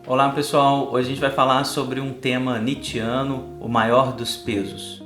Olá pessoal, hoje a gente vai falar sobre um tema nietzschiano, o maior dos pesos.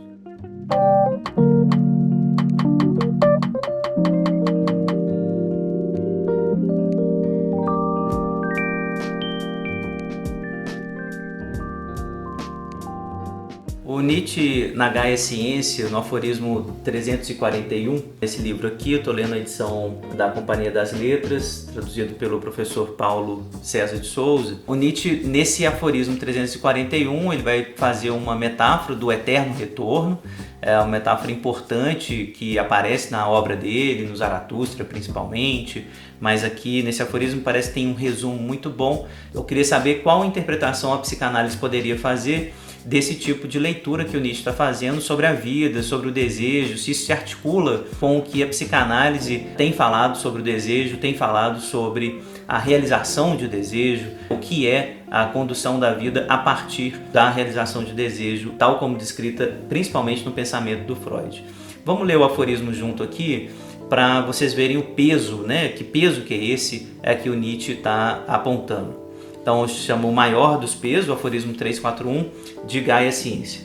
O Nietzsche na Gaia Ciência, no aforismo 341, esse livro aqui, eu estou lendo a edição da Companhia das Letras, traduzido pelo professor Paulo César de Souza. O Nietzsche, nesse aforismo 341, ele vai fazer uma metáfora do eterno retorno, é uma metáfora importante que aparece na obra dele, no Zaratustra principalmente, mas aqui nesse aforismo parece que tem um resumo muito bom. Eu queria saber qual interpretação a psicanálise poderia fazer desse tipo de leitura que o Nietzsche está fazendo sobre a vida, sobre o desejo, se isso se articula com o que a psicanálise tem falado sobre o desejo, tem falado sobre a realização de desejo, o que é a condução da vida a partir da realização de desejo, tal como descrita principalmente no pensamento do Freud. Vamos ler o aforismo junto aqui para vocês verem o peso, né? Que peso que é esse que o Nietzsche está apontando. Então, chama o maior dos pesos, o aforismo 341, de Gaia Ciência.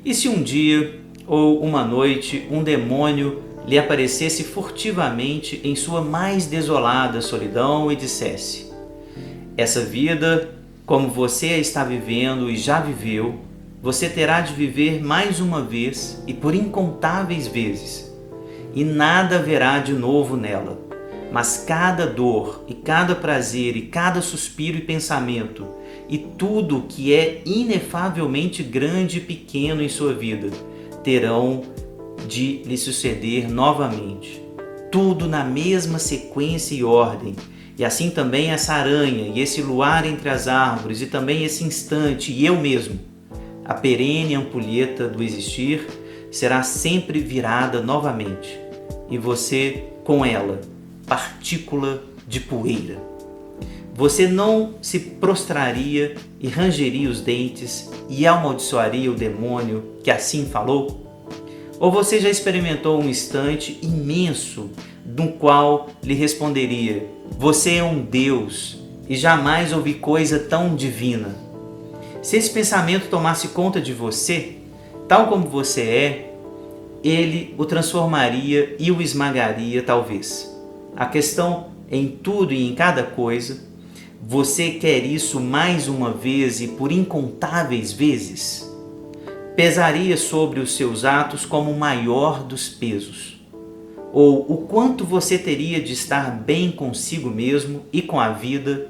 E se um dia ou uma noite um demônio lhe aparecesse furtivamente em sua mais desolada solidão e dissesse: essa vida, como você a está vivendo e já viveu, você terá de viver mais uma vez e por incontáveis vezes, e nada haverá de novo nela. Mas cada dor e cada prazer e cada suspiro e pensamento e tudo que é inefavelmente grande e pequeno em sua vida terão de lhe suceder novamente. Tudo na mesma sequência e ordem. E assim também essa aranha e esse luar entre as árvores e também esse instante e eu mesmo. A perene ampulheta do existir será sempre virada novamente e você com ela, partícula de poeira. Você não se prostraria e rangeria os dentes e amaldiçoaria o demônio que assim falou? Ou você já experimentou um instante imenso no qual lhe responderia: você é um Deus e jamais ouvi coisa tão divina? Se esse pensamento tomasse conta de você, tal como você é, ele o transformaria e o esmagaria talvez. A questão em tudo e em cada coisa, você quer isso mais uma vez e por incontáveis vezes? Pesaria sobre os seus atos como o maior dos pesos? Ou o quanto você teria de estar bem consigo mesmo e com a vida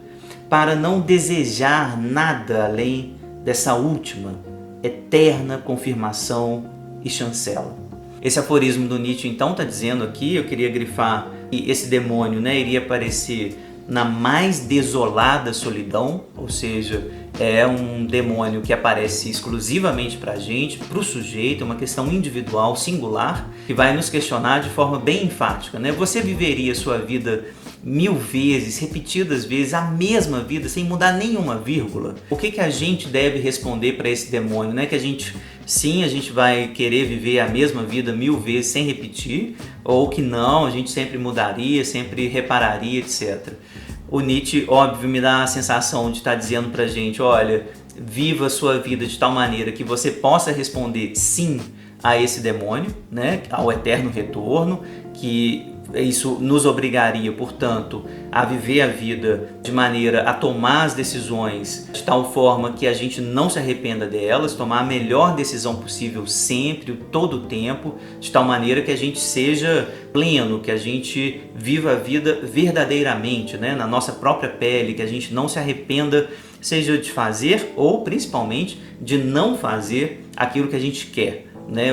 para não desejar nada além dessa última, eterna confirmação e chancela? Esse aforismo do Nietzsche então está dizendo aqui, eu queria grifar, que esse demônio, iria aparecer na mais desolada solidão, ou seja, é um demônio que aparece exclusivamente para a gente, para o sujeito, é uma questão individual, singular, que vai nos questionar de forma bem enfática. Você viveria a sua vida 1000 vezes, repetidas vezes, a mesma vida, sem mudar nenhuma vírgula? O que a gente deve responder para esse demônio? Que a gente vai querer viver a mesma vida 1000 vezes sem repetir, ou que não, a gente sempre mudaria, sempre repararia, etc. O Nietzsche, óbvio, me dá a sensação de estar dizendo pra gente: olha, viva a sua vida de tal maneira que você possa responder sim a esse demônio, ao eterno retorno, que isso nos obrigaria, portanto, a viver a vida de maneira a tomar as decisões de tal forma que a gente não se arrependa delas, tomar a melhor decisão possível sempre, todo o tempo, de tal maneira que a gente seja pleno, que a gente viva a vida verdadeiramente, na nossa própria pele, que a gente não se arrependa, seja de fazer ou, principalmente, de não fazer aquilo que a gente quer.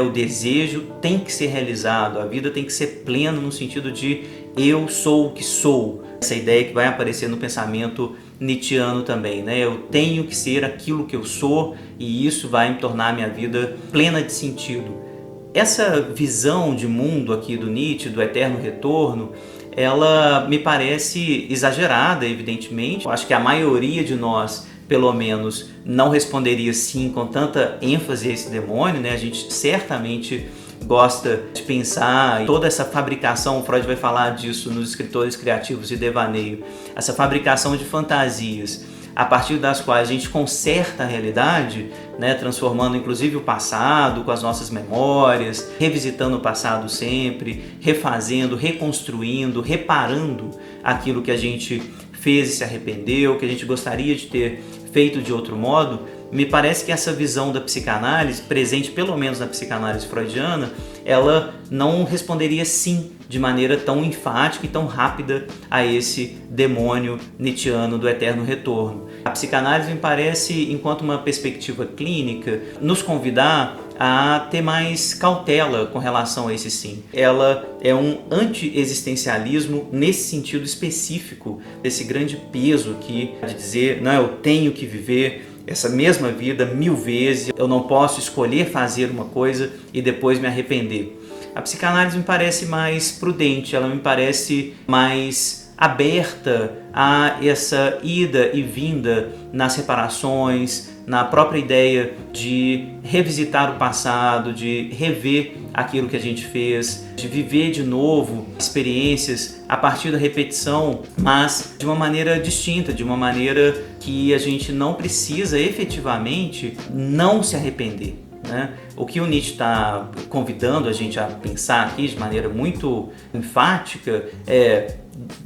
O desejo tem que ser realizado, a vida tem que ser plena no sentido de eu sou o que sou. Essa ideia que vai aparecer no pensamento nietzschiano também, eu tenho que ser aquilo que eu sou e isso vai me tornar a minha vida plena de sentido. Essa visão de mundo aqui do Nietzsche, do eterno retorno, ela me parece exagerada, evidentemente. Eu acho que a maioria de nós, pelo menos, não responderia sim com tanta ênfase a esse demônio, A gente certamente gosta de pensar toda essa fabricação, o Freud vai falar disso nos Escritores Criativos de Devaneio, essa fabricação de fantasias a partir das quais a gente conserta a realidade, né, transformando inclusive o passado com as nossas memórias, revisitando o passado sempre, refazendo, reconstruindo, reparando aquilo que a gente fez e se arrependeu, que a gente gostaria de ter feito de outro modo. Me parece que essa visão da psicanálise, presente pelo menos na psicanálise freudiana, ela não responderia sim de maneira tão enfática e tão rápida a esse demônio nietzschiano do eterno retorno. A psicanálise me parece, enquanto uma perspectiva clínica, nos convidar a ter mais cautela com relação a esse sim. Ela é um anti-existencialismo nesse sentido específico, desse grande peso aqui de dizer, não, eu tenho que viver essa mesma vida 1000 vezes, eu não posso escolher fazer uma coisa e depois me arrepender. A psicanálise me parece mais prudente, ela me parece mais aberta a essa ida e vinda nas reparações, na própria ideia de revisitar o passado, de rever aquilo que a gente fez, de viver de novo experiências a partir da repetição, mas de uma maneira distinta, de uma maneira que a gente não precisa efetivamente não se arrepender, né? O que o Nietzsche está convidando a gente a pensar aqui de maneira muito enfática é: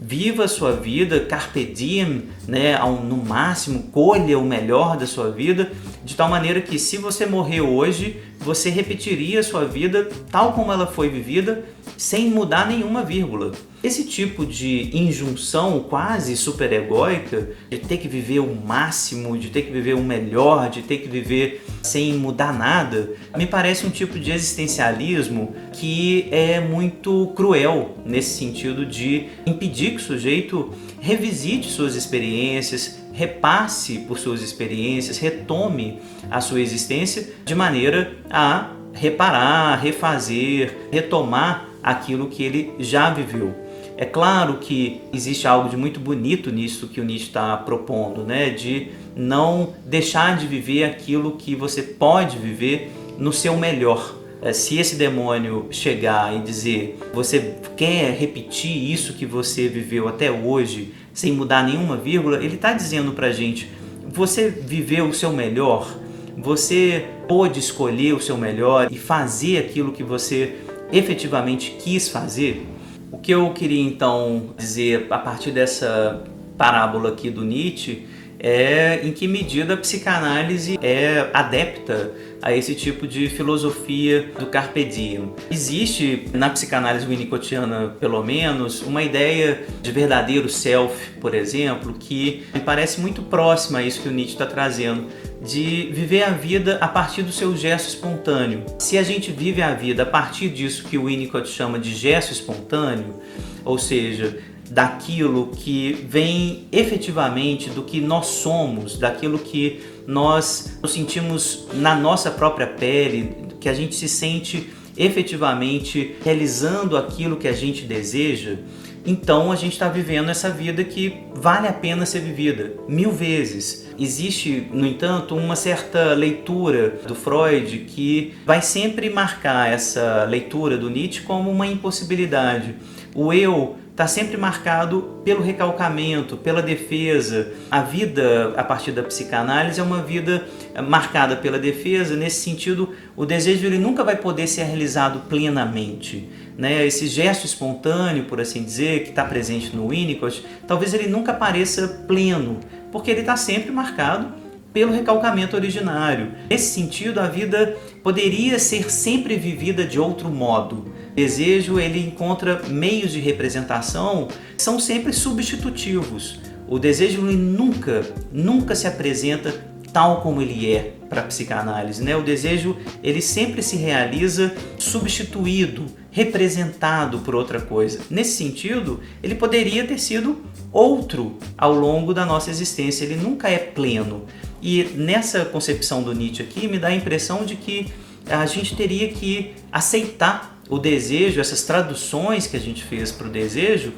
viva a sua vida, carpe diem, né, no máximo, colha o melhor da sua vida, de tal maneira que se você morrer hoje, você repetiria a sua vida tal como ela foi vivida, sem mudar nenhuma vírgula. Esse tipo de injunção quase superegóica, de ter que viver o máximo, de ter que viver o melhor, de ter que viver sem mudar nada, me parece um tipo de existencialismo que é muito cruel, nesse sentido de impedir que o sujeito revisite suas experiências, repasse por suas experiências, retome a sua existência de maneira a reparar, refazer, retomar aquilo que ele já viveu. É claro que existe algo de muito bonito nisso que o Nietzsche está propondo, né? De não deixar de viver aquilo que você pode viver no seu melhor. Se esse demônio chegar e dizer, você quer repetir isso que você viveu até hoje, sem mudar nenhuma vírgula, ele está dizendo pra gente, você viveu o seu melhor, você pôde escolher o seu melhor e fazer aquilo que você efetivamente quis fazer? O que eu queria então dizer a partir dessa parábola aqui do Nietzsche é em que medida a psicanálise é adepta a esse tipo de filosofia do carpe diem. Existe na psicanálise winnicottiana, pelo menos, uma ideia de verdadeiro self, por exemplo, que me parece muito próxima a isso que o Nietzsche está trazendo, de viver a vida a partir do seu gesto espontâneo. Se a gente vive a vida a partir disso que o Winnicott chama de gesto espontâneo, ou seja, daquilo que vem efetivamente do que nós somos, daquilo que nós nos sentimos na nossa própria pele, que a gente se sente efetivamente realizando aquilo que a gente deseja, então a gente está vivendo essa vida que vale a pena ser vivida 1000 vezes. Existe, no entanto, uma certa leitura do Freud que vai sempre marcar essa leitura do Nietzsche como uma impossibilidade. O eu está sempre marcado pelo recalcamento, pela defesa. A vida a partir da psicanálise é uma vida marcada pela defesa. Nesse sentido, o desejo ele nunca vai poder ser realizado plenamente, né? Esse gesto espontâneo, por assim dizer, que está presente no Winnicott, talvez ele nunca pareça pleno, porque ele está sempre marcado pelo recalcamento originário. Nesse sentido, a vida poderia ser sempre vivida de outro modo. O desejo ele encontra meios de representação que são sempre substitutivos. O desejo ele nunca se apresenta tal como ele é para a psicanálise, né? O desejo ele sempre se realiza substituído, representado por outra coisa. Nesse sentido, ele poderia ter sido outro ao longo da nossa existência. Ele nunca é pleno. E nessa concepção do Nietzsche aqui me dá a impressão de que a gente teria que aceitar o desejo, essas traduções que a gente fez para o desejo,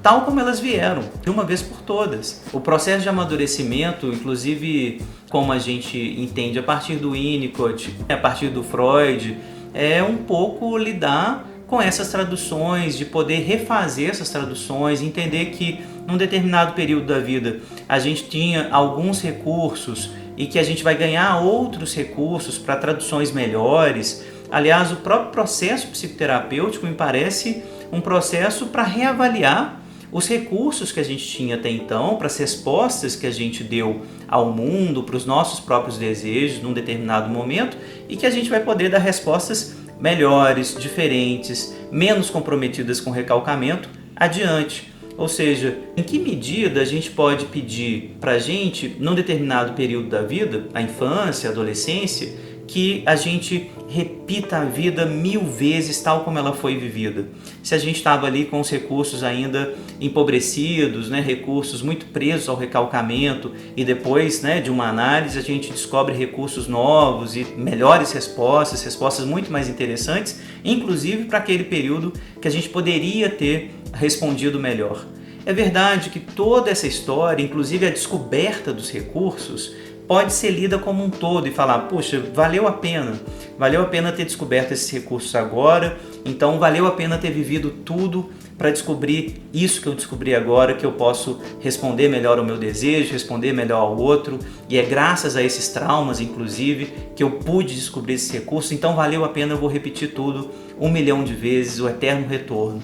tal como elas vieram, de uma vez por todas. O processo de amadurecimento, inclusive como a gente entende a partir do Winnicott, a partir do Freud, é um pouco lidar com essas traduções, de poder refazer essas traduções, entender que num determinado período da vida a gente tinha alguns recursos e que a gente vai ganhar outros recursos para traduções melhores. Aliás, o próprio processo psicoterapêutico me parece um processo para reavaliar os recursos que a gente tinha até então, para as respostas que a gente deu ao mundo, para os nossos próprios desejos num determinado momento, e que a gente vai poder dar respostas melhores, diferentes, menos comprometidas com recalcamento adiante. Ou seja, em que medida a gente pode pedir para a gente, num determinado período da vida, a infância, a adolescência, que a gente repita a vida 1000 vezes tal como ela foi vivida. Se a gente estava ali com os recursos ainda empobrecidos, recursos muito presos ao recalcamento, e depois de uma análise a gente descobre recursos novos e melhores respostas muito mais interessantes, inclusive para aquele período que a gente poderia ter respondido melhor. É verdade que toda essa história, inclusive a descoberta dos recursos, pode ser lida como um todo e falar, puxa, valeu a pena ter descoberto esses recursos agora, então valeu a pena ter vivido tudo para descobrir isso que eu descobri agora, que eu posso responder melhor ao meu desejo, responder melhor ao outro, e é graças a esses traumas, inclusive, que eu pude descobrir esses recursos, então valeu a pena, eu vou repetir tudo 1 milhão de vezes, o eterno retorno.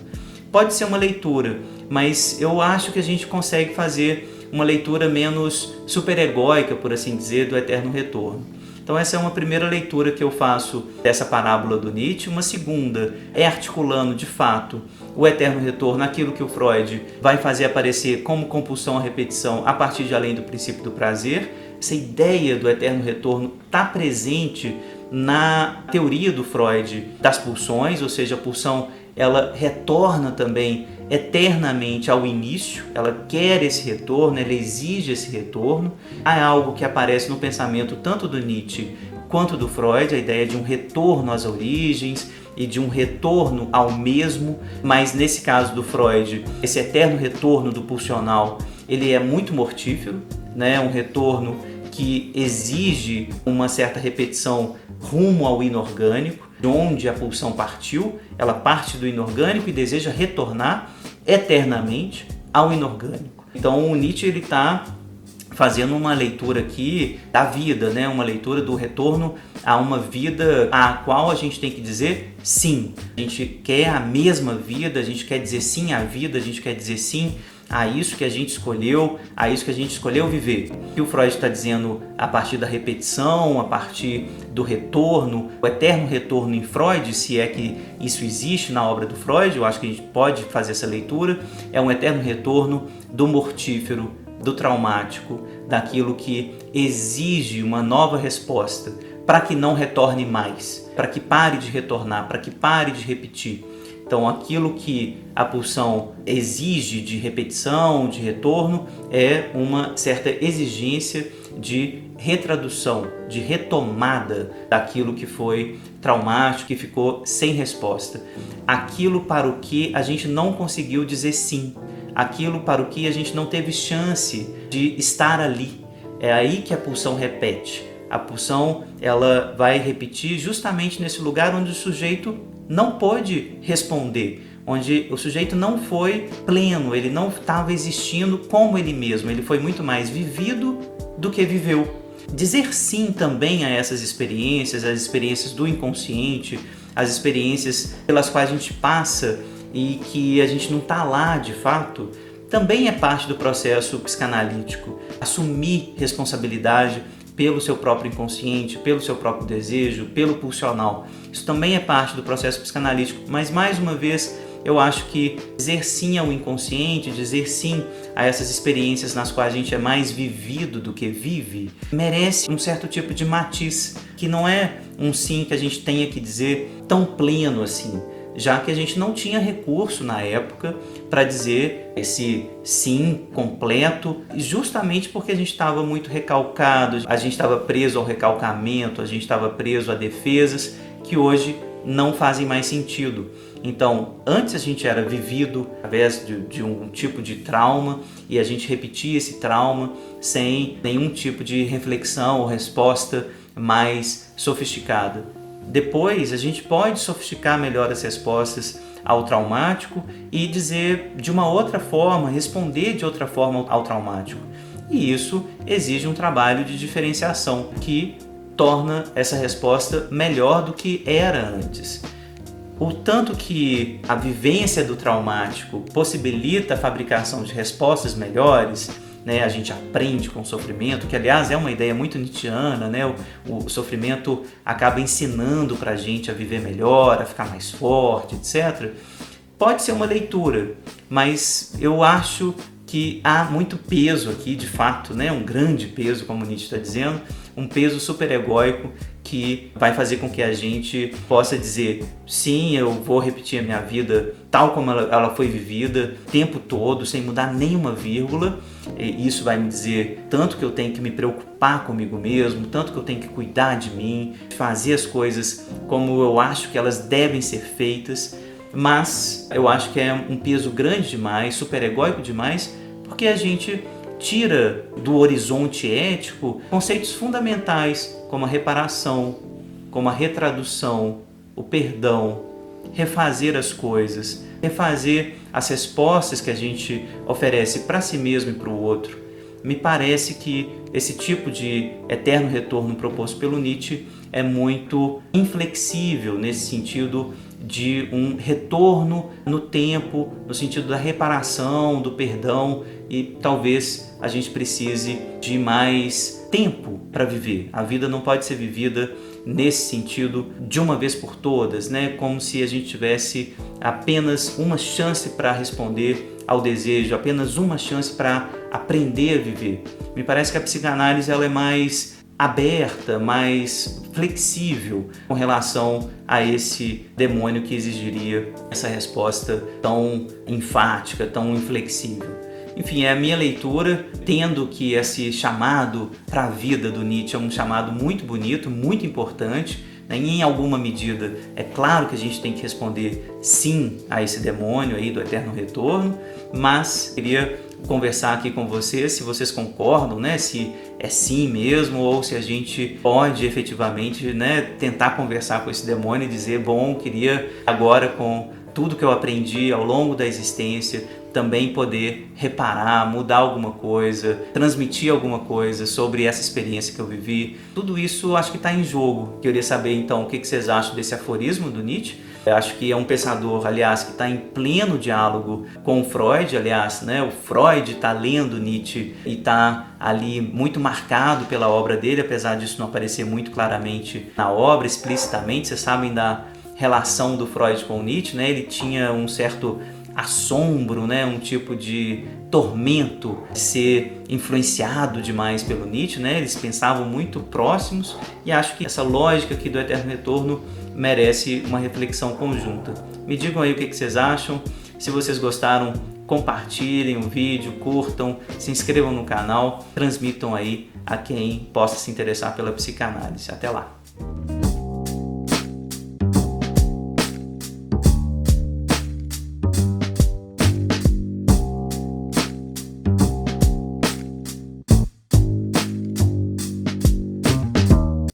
Pode ser uma leitura, mas eu acho que a gente consegue fazer uma leitura menos superegóica, por assim dizer, do eterno retorno. Então essa é uma primeira leitura que eu faço dessa parábola do Nietzsche. Uma segunda é articulando de fato o eterno retorno, aquilo que o Freud vai fazer aparecer como compulsão à repetição a partir de além do princípio do prazer. Essa ideia do eterno retorno está presente na teoria do Freud das pulsões, ou seja, a pulsão ela retorna também eternamente ao início, ela quer esse retorno, ela exige esse retorno. Há algo que aparece no pensamento tanto do Nietzsche quanto do Freud, a ideia de um retorno às origens e de um retorno ao mesmo, mas nesse caso do Freud, esse eterno retorno do pulsional, ele é muito mortífero, um retorno que exige uma certa repetição rumo ao inorgânico, de onde a pulsão partiu, ela parte do inorgânico e deseja retornar eternamente ao inorgânico. Então o Nietzsche está fazendo uma leitura aqui da vida, uma leitura do retorno a uma vida à qual a gente tem que dizer sim. A gente quer a mesma vida, a gente quer dizer sim à vida, a gente quer dizer sim a isso que a gente escolheu, a isso que a gente escolheu viver. E o Freud está dizendo a partir da repetição, a partir do retorno, o eterno retorno em Freud, se é que isso existe na obra do Freud, eu acho que a gente pode fazer essa leitura, é um eterno retorno do mortífero, do traumático, daquilo que exige uma nova resposta, para que não retorne mais, para que pare de retornar, para que pare de repetir. Então, aquilo que a pulsão exige de repetição, de retorno, é uma certa exigência de retradução, de retomada daquilo que foi traumático, que ficou sem resposta. Aquilo para o que a gente não conseguiu dizer sim, aquilo para o que a gente não teve chance de estar ali. É aí que a pulsão repete. A pulsão ela vai repetir justamente nesse lugar onde o sujeito não pôde responder, onde o sujeito não foi pleno, ele não estava existindo como ele mesmo, ele foi muito mais vivido do que viveu. Dizer sim também a essas experiências, as experiências do inconsciente, as experiências pelas quais a gente passa e que a gente não está lá de fato, também é parte do processo psicanalítico. Assumir responsabilidade pelo seu próprio inconsciente, pelo seu próprio desejo, pelo pulsional. Isso também é parte do processo psicanalítico, mas mais uma vez eu acho que dizer sim ao inconsciente, dizer sim a essas experiências nas quais a gente é mais vivido do que vive, merece um certo tipo de matiz, que não é um sim que a gente tenha que dizer tão pleno assim, já que a gente não tinha recurso na época para dizer esse sim completo, justamente porque a gente estava muito recalcado, a gente estava preso ao recalcamento, a gente estava preso a defesas que hoje não fazem mais sentido. Então, antes a gente era vivido através de um tipo de trauma e a gente repetia esse trauma sem nenhum tipo de reflexão ou resposta mais sofisticada. Depois, a gente pode sofisticar melhor as respostas, ao traumático e dizer de uma outra forma, responder de outra forma ao traumático. E isso exige um trabalho de diferenciação que torna essa resposta melhor do que era antes. O tanto que a vivência do traumático possibilita a fabricação de respostas melhores, né? A gente aprende com o sofrimento, que aliás é uma ideia muito nietzschiana, né? O sofrimento acaba ensinando para a gente a viver melhor, a ficar mais forte, etc. Pode ser uma leitura, mas eu acho que há muito peso aqui, de fato, né? Um grande peso, como Nietzsche está dizendo, um peso superegóico que vai fazer com que a gente possa dizer: sim, eu vou repetir a minha vida tal como ela foi vivida, o tempo todo, sem mudar nenhuma vírgula. E isso vai me dizer tanto que eu tenho que me preocupar comigo mesmo, tanto que eu tenho que cuidar de mim, fazer as coisas como eu acho que elas devem ser feitas. Mas eu acho que é um peso grande demais, superegóico demais, porque a gente tira do horizonte ético conceitos fundamentais como a reparação, como a retradução, o perdão, refazer as coisas, refazer as respostas que a gente oferece para si mesmo e para o outro. Me parece que esse tipo de eterno retorno proposto pelo Nietzsche é muito inflexível nesse sentido de um retorno no tempo, no sentido da reparação, do perdão, e talvez a gente precise de mais tempo para viver. A vida não pode ser vivida nesse sentido de uma vez por todas, né? Como se a gente tivesse apenas uma chance para responder ao desejo, apenas uma chance para aprender a viver. Me parece que a psicanálise ela é mais aberta, mais flexível com relação a esse demônio que exigiria essa resposta tão enfática, tão inflexível. Enfim, é a minha leitura, tendo que esse chamado para a vida do Nietzsche é um chamado muito bonito, muito importante, né? Em alguma medida, é claro que a gente tem que responder sim a esse demônio aí do eterno retorno, mas queria conversar aqui com vocês, se vocês concordam, né? Se é sim mesmo, ou se a gente pode efetivamente, né, tentar conversar com esse demônio e dizer: bom, queria agora, com tudo que eu aprendi ao longo da existência, também poder reparar, mudar alguma coisa, transmitir alguma coisa sobre essa experiência que eu vivi. Tudo isso acho que está em jogo. Queria saber então o que vocês acham desse aforismo do Nietzsche. Eu acho que é um pensador, aliás, que está em pleno diálogo com o Freud. Aliás, né, o Freud está lendo Nietzsche e está ali muito marcado pela obra dele, apesar disso não aparecer muito claramente na obra, explicitamente. Vocês sabem da relação do Freud com o Nietzsche, né? Ele tinha um certo assombro, né? Um tipo de tormento de ser influenciado demais pelo Nietzsche, né? Eles pensavam muito próximos, e acho que essa lógica aqui do eterno retorno merece uma reflexão conjunta. Me digam aí o que vocês acham. Se vocês gostaram, compartilhem o vídeo, curtam, se inscrevam no canal, transmitam aí a quem possa se interessar pela psicanálise. Até lá!